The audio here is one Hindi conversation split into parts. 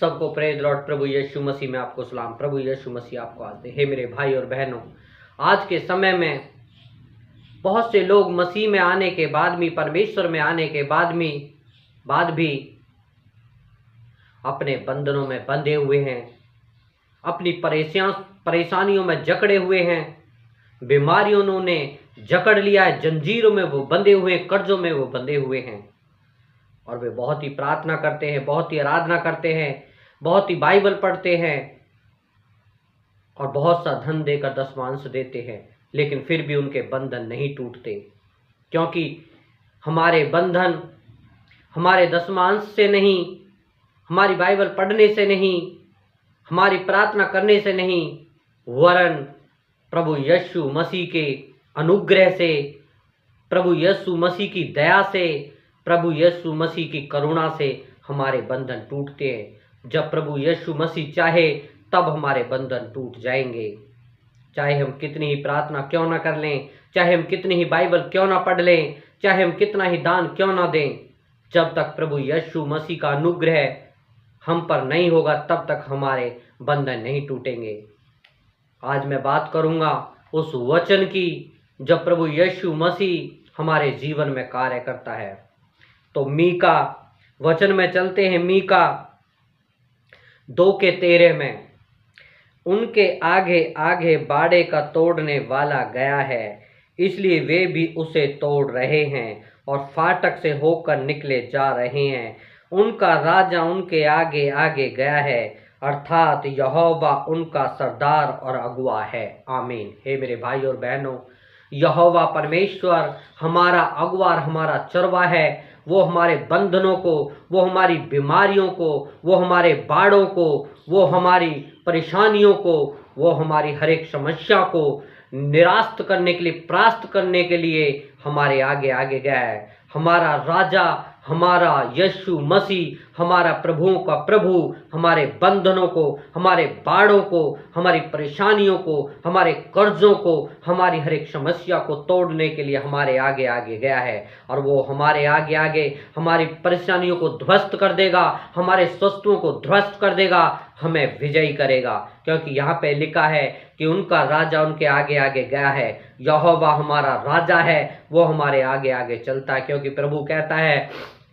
सबको प्रेज लॉर्ड प्रभु यीशु मसीह में आपको सलाम। प्रभु यीशु मसीह आपको आज दे। हे मेरे भाई और बहनों, आज के समय में बहुत से लोग मसीह में आने के बाद भी, परमेश्वर में आने के बाद भी अपने बंधनों में बंधे हुए हैं, अपनी परेशानियों में जकड़े हुए हैं, बीमारियों ने जकड़ लिया है, जंजीरों में वो बंधे हुए हैं, कर्जों में वो बंधे हुए हैं। और वे बहुत ही प्रार्थना करते हैं, बहुत ही आराधना करते हैं, बहुत ही बाइबल पढ़ते हैं और बहुत सा धन देकर दशमांश देते हैं, लेकिन फिर भी उनके बंधन नहीं टूटते, क्योंकि हमारे बंधन हमारे दशमांश से नहीं, हमारी बाइबल पढ़ने से नहीं, हमारी प्रार्थना करने से नहीं, वरन प्रभु यीशु मसीह के अनुग्रह से, प्रभु यीशु मसीह की दया से, प्रभु यीशु मसीह की करुणा से हमारे बंधन टूटते हैं। जब प्रभु यीशु मसीह चाहे तब हमारे बंधन टूट जाएंगे। चाहे हम कितनी ही प्रार्थना क्यों ना कर लें, चाहे हम कितनी ही बाइबल क्यों ना पढ़ लें, चाहे हम कितना ही दान क्यों ना दें, जब तक प्रभु यीशु मसीह का अनुग्रह हम पर नहीं होगा तब तक हमारे बंधन नहीं टूटेंगे। आज मैं बात करूंगा उस वचन की जब प्रभु यीशु मसीह हमारे जीवन में कार्य करता है। तो मीका वचन में चलते हैं। मीका 2:13 में, उनके आगे आगे बाड़े का तोड़ने वाला गया है, इसलिए वे भी उसे तोड़ रहे हैं और फाटक से होकर निकले जा रहे हैं। उनका राजा उनके आगे आगे गया है, अर्थात यहोवा उनका सरदार और अगुआ है। आमीन। हे मेरे भाई और बहनों, यहोवा परमेश्वर हमारा अगुआ, हमारा चरवा है। वो हमारे बंधनों को, वो हमारी बीमारियों को, वो हमारे बाड़ों को, वो हमारी परेशानियों को, वो हमारी हर एक समस्या को निरास्त करने के लिए, परास्त करने के लिए हमारे आगे आगे गया है। हमारा राजा, हमारा यीशु मसीह, हमारा प्रभुओं का प्रभु हमारे बंधनों को, हमारे बाड़ों को, हमारी परेशानियों को, हमारे कर्जों को, हमारी हर एक समस्या को तोड़ने के लिए हमारे आगे आगे गया है। और वो हमारे आगे आगे हमारी परेशानियों को ध्वस्त कर देगा, हमारे शत्रुओं को ध्वस्त कर देगा, हमें विजयी करेगा। क्योंकि यहाँ पे लिखा है कि उनका राजा उनके आगे आगे गया है। यहोवा हमारा राजा है, वो हमारे आगे आगे चलता है, क्योंकि प्रभु कहता है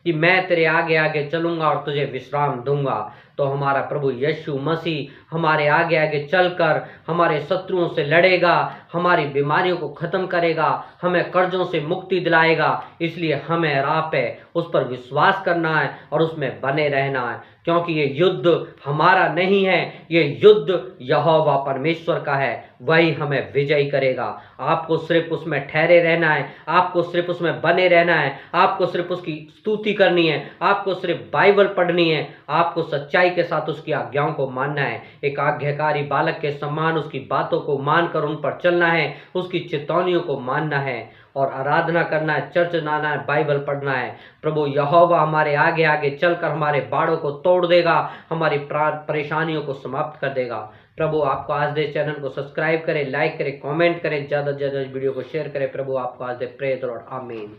कि मैं तेरे आगे आगे चलूंगा और तुझे विश्राम दूंगा। तो हमारा प्रभु यीशु मसीह हमारे आगे आगे चलकर हमारे शत्रुओं से लड़ेगा, हमारी बीमारियों को खत्म करेगा, हमें कर्जों से मुक्ति दिलाएगा। इसलिए हमें राह पे उस पर विश्वास करना है और उसमें बने रहना है, क्योंकि ये युद्ध हमारा नहीं है, ये युद्ध यहोवा परमेश्वर का है, वही हमें विजयी करेगा। आपको सिर्फ उसमें ठहरे रहना है, आपको सिर्फ उसमें बने रहना है, आपको सिर्फ उसकी स्तुति करनी है, आपको सिर्फ बाइबल पढ़नी है, आपको सच्चाई के साथ उसकी आज्ञाओं को मानना है। एक आज्ञाकारी बालक के समान उसकी बातों को मानकर उन पर चलना है, उसकी चेतावनियों को मानना है और आराधना करना है, चर्च जाना है, बाइबल पढ़ना है। प्रभु यहोवा हमारे आगे आगे चलकर हमारे बाड़ों को तोड़ देगा, हमारी परेशानियों को समाप्त कर देगा। प्रभु आपको आज दे। चैनल को सब्सक्राइब करें, लाइक करें, कमेंट करें, ज़्यादा से ज़्यादा वीडियो को शेयर करें। प्रभु आपको आज दे। Praise the Lord. आमीन।